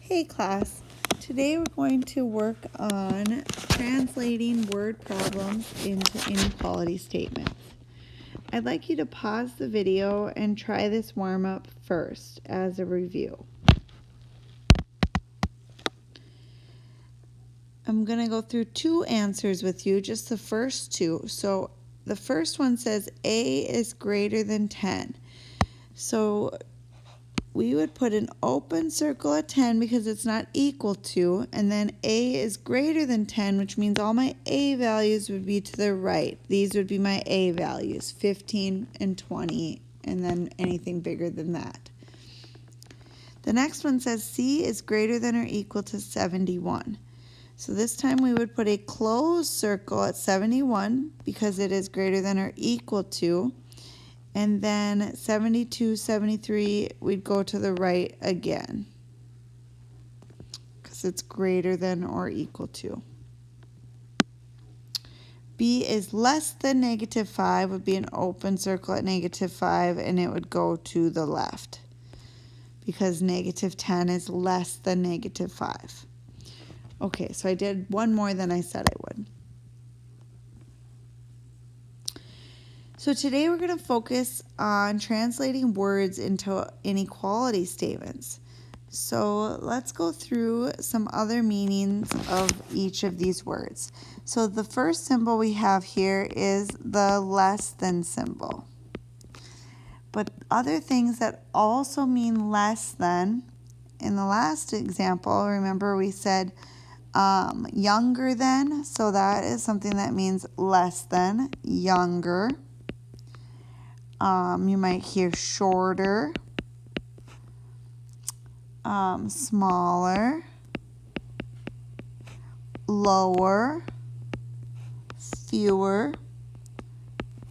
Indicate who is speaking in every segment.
Speaker 1: Hey class, today we're going to work on translating word problems into inequality statements. I'd like you to pause the video and try this warm-up first as a review. I'm going to go through two answers with you, just the first two. So the first one says A is greater than 10. So we would put an open circle at 10 because it's not equal to, and then A is greater than 10, which means all my A values would be to the right. These would be my A values, 15 and 20, and then anything bigger than that. The next one says C is greater than or equal to 71. So this time we would put a closed circle at 71 because it is greater than or equal to. And then 72, 73, we'd go to the right again because it's greater than or equal to. B is less than -5 would be an open circle at -5, and it would go to the left because -10 is less than -5. Okay, so I did one more than I said I would. So today we're going to focus on translating words into inequality statements. So let's go through some other meanings of each of these words. So the first symbol we have here is the less than symbol. But other things that also mean less than, in the last example, remember we said younger than, so that is something that means less than, younger. You might hear shorter, smaller, lower, fewer.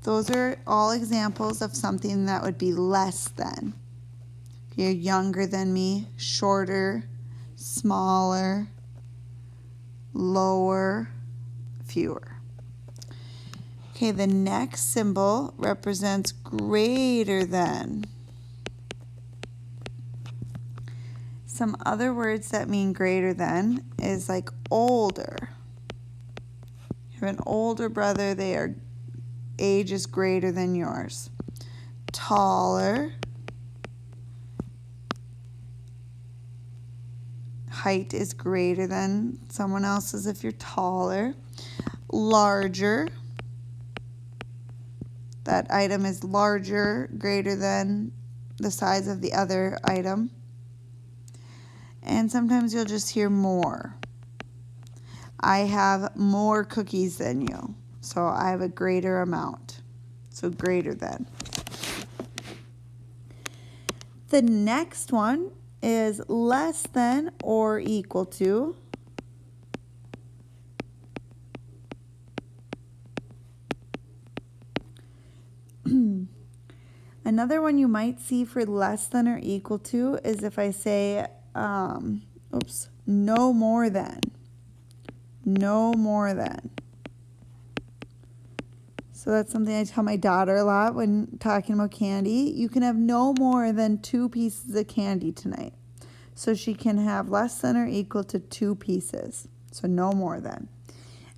Speaker 1: Those are all examples of something that would be less than. You're younger than me, shorter, smaller, lower, fewer. Okay, the next symbol represents greater than. Some other words that mean greater than is like older. You have an older brother, their age is greater than yours. Taller. Height is greater than someone else's if you're taller. Larger. That item is larger, greater than the size of the other item. And sometimes you'll just hear more. I have more cookies than you, so I have a greater amount. So greater than. The next one is less than or equal to. Another one you might see for less than or equal to is if I say, no more than. No more than. So that's something I tell my daughter a lot when talking about candy. You can have no more than 2 pieces of candy tonight. So she can have less than or equal to 2 pieces. So no more than.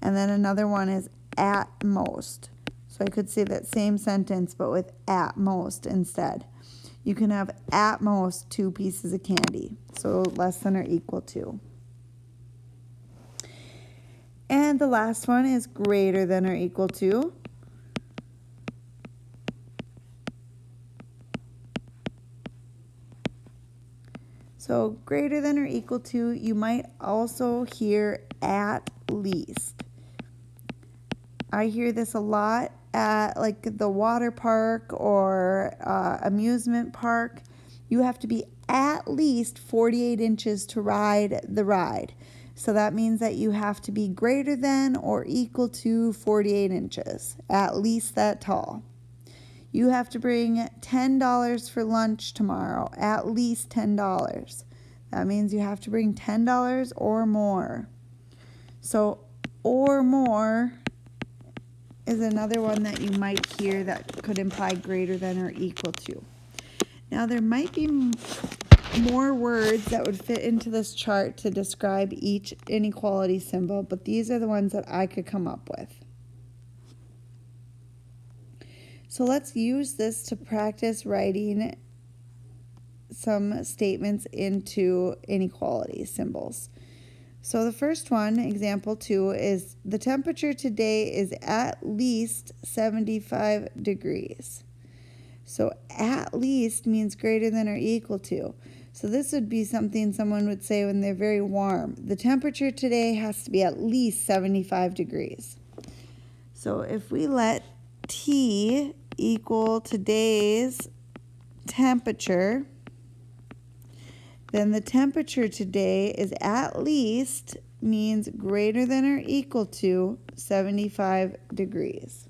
Speaker 1: And then another one is at most. So I could say that same sentence, but with at most instead. You can have at most 2 pieces of candy. So less than or equal to. And the last one is greater than or equal to. So greater than or equal to, you might also hear at least. I hear this a lot at like the water park or amusement park. You have to be at least 48 inches to ride the ride. So that means that you have to be greater than or equal to 48 inches, at least that tall. You have to bring $10 for lunch tomorrow, at least $10. That means you have to bring $10 or more. So, or more is another one that you might hear that could imply greater than or equal to. Now there might be more words that would fit into this chart to describe each inequality symbol, but these are the ones that I could come up with. So let's use this to practice writing some statements into inequality symbols. So the first one, example 2, is the temperature today is at least 75 degrees. So at least means greater than or equal to. So this would be something someone would say when they're very warm. The temperature today has to be at least 75 degrees. So if we let T equal today's temperature, then the temperature today is at least means greater than or equal to 75 degrees.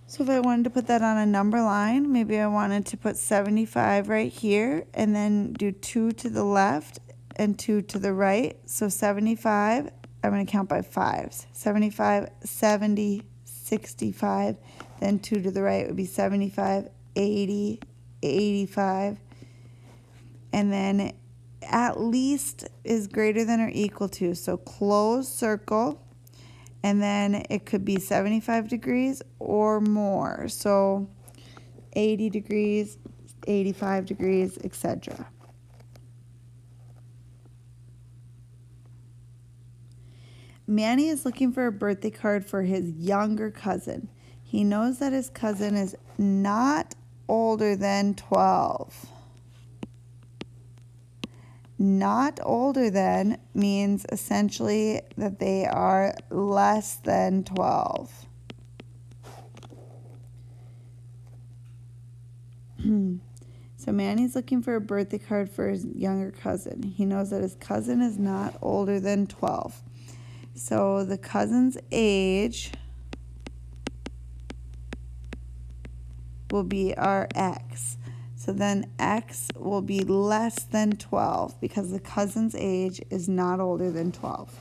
Speaker 1: So if I wanted to put that on a number line, maybe I wanted to put 75 right here and then do 2 to the left and 2 to the right. So 75, I'm going to count by fives. 75, 70, 65, then 2 to the right would be 75, 80, 85, and then at least is greater than or equal to, so close circle, and then it could be 75 degrees or more, so 80 degrees, 85 degrees, etc. Manny is looking for a birthday card for his younger cousin. He knows that his cousin is not older than 12. Not older than means essentially that they are less than 12. So Manny's looking for a birthday card for his younger cousin. He knows that his cousin is not older than 12. So the cousin's age will be our x. So then x will be less than 12 because the cousin's age is not older than 12.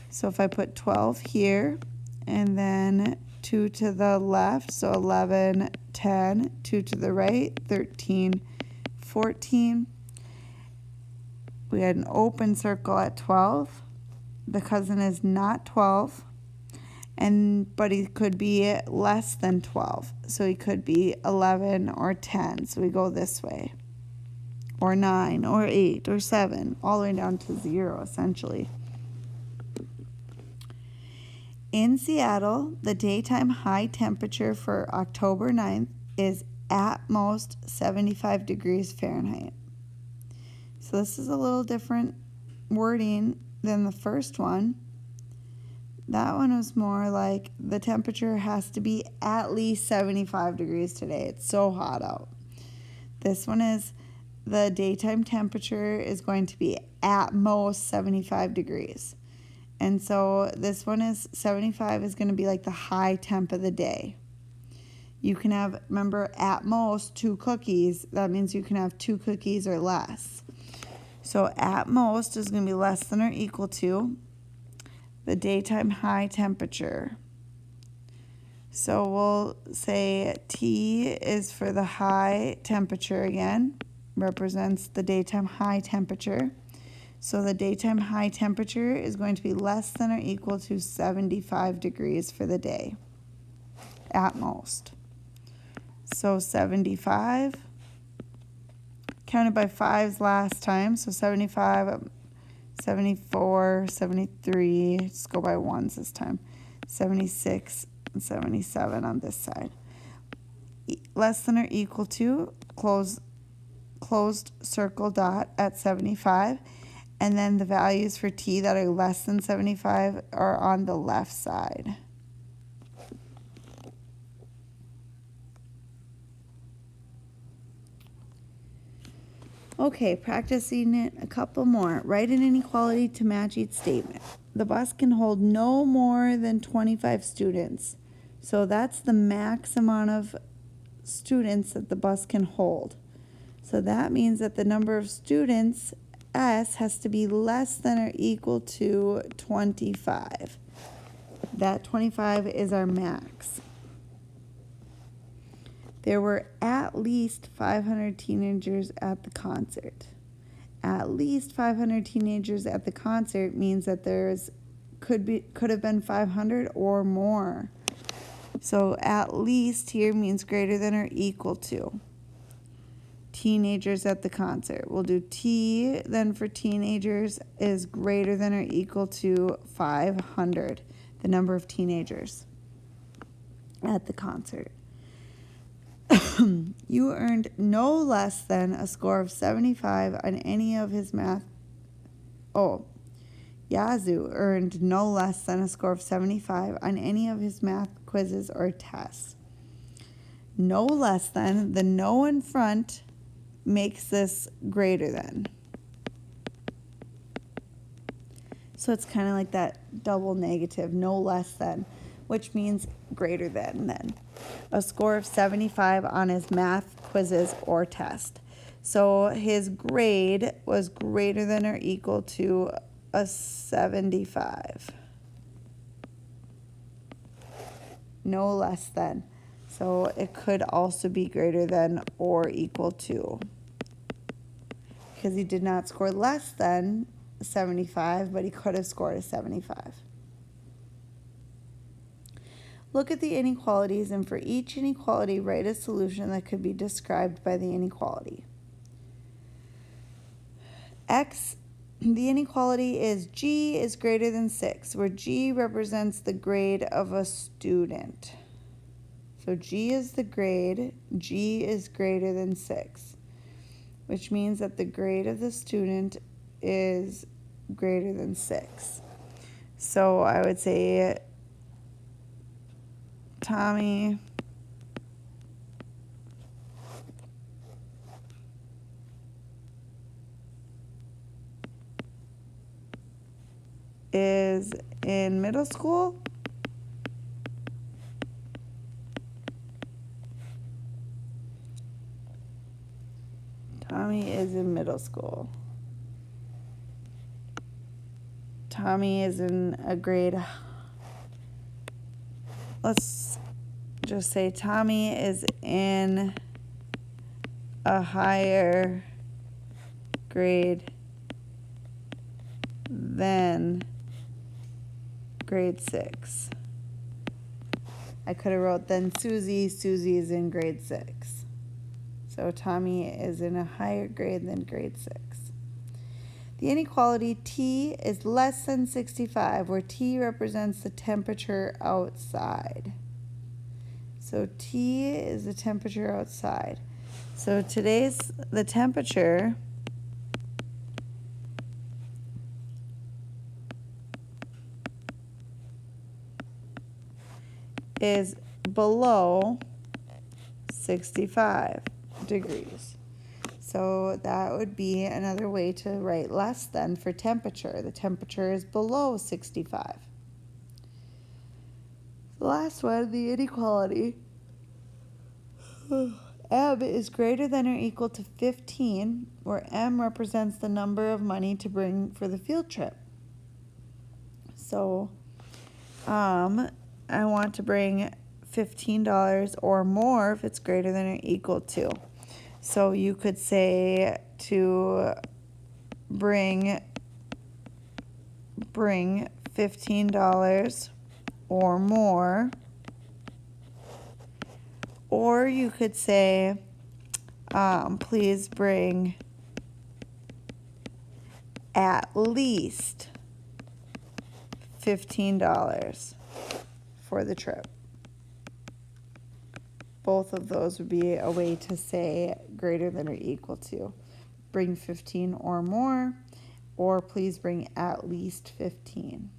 Speaker 1: So if I put 12 here and then 2 to the left, so 11, 10, 2 to the right, 13, 14. We had an open circle at 12. The cousin is not 12. But he could be less than 12. So he could be 11 or 10. So we go this way. Or 9 or 8 or 7. All the way down to 0 essentially. In Seattle, the daytime high temperature for October 9th is at most 75 degrees Fahrenheit. So this is a little different wording than the first one. That one was more like the temperature has to be at least 75 degrees today. It's so hot out. This one is the daytime temperature is going to be at most 75 degrees. And so this one is 75 is going to be like the high temp of the day. You can have, remember, at most 2 cookies. That means you can have 2 cookies or less. So at most is going to be less than or equal to the daytime high temperature. So we'll say T is for the high temperature again, represents the daytime high temperature. So the daytime high temperature is going to be less than or equal to 75 degrees for the day, at most. So 75, counted by 5s last time, so 75, 74, 73, just go by 1s this time, 76 and 77 on this side. Less than or equal to, closed circle dot at 75, and then the values for T that are less than 75 are on the left side. Okay, practicing it a couple more. Write an inequality to match each statement. The bus can hold no more than 25 students. So that's the max amount of students that the bus can hold. So that means that the number of students, S, has to be less than or equal to 25. That 25 is our max. There were at least 500 teenagers at the concert. At least 500 teenagers at the concert means that could have been 500 or more. So at least here means greater than or equal to. Teenagers at the concert. We'll do T then for teenagers is greater than or equal to 500, the number of teenagers at the concert. You earned no less than a score of 75 on any of his math. Yazoo earned no less than a score of 75 on any of his math quizzes or tests. No less than, the no in front makes this greater than. So it's kind of like that double negative, no less than, which means greater than then. A score of 75 on his math quizzes or test. So his grade was greater than or equal to a 75. No less than. So it could also be greater than or equal to. Because he did not score less than 75, but he could have scored a 75. Look at the inequalities, and for each inequality, write a solution that could be described by the inequality. The inequality is G is greater than 6, where G represents the grade of a student. So G is the grade, G is greater than 6, which means that the grade of the student is greater than 6. So I would say Tommy is in middle school. Tommy is in middle school. Tommy is in a grade. Let's just say Tommy is in a higher grade than grade 6. I could have wrote then Susie is in grade 6. So Tommy is in a higher grade than grade 6. The inequality T is less than 65, where T represents the temperature outside. So T is the temperature outside. So the temperature is below 65 degrees. So that would be another way to write less than for temperature. The temperature is below 65. The last one, the inequality. M is greater than or equal to 15, where M represents the number of money to bring for the field trip. So I want to bring $15 or more if it's greater than or equal to. So you could say to bring $15 or more. Or you could say, please bring at least $15 for the trip. Both of those would be a way to say greater than or equal to. Bring 15 or more, or please bring at least 15.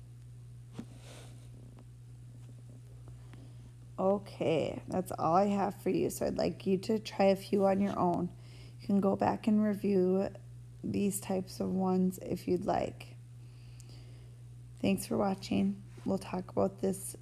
Speaker 1: Okay, that's all I have for you. So I'd like you to try a few on your own. You can go back and review these types of ones if you'd like. Thanks for watching. We'll talk about this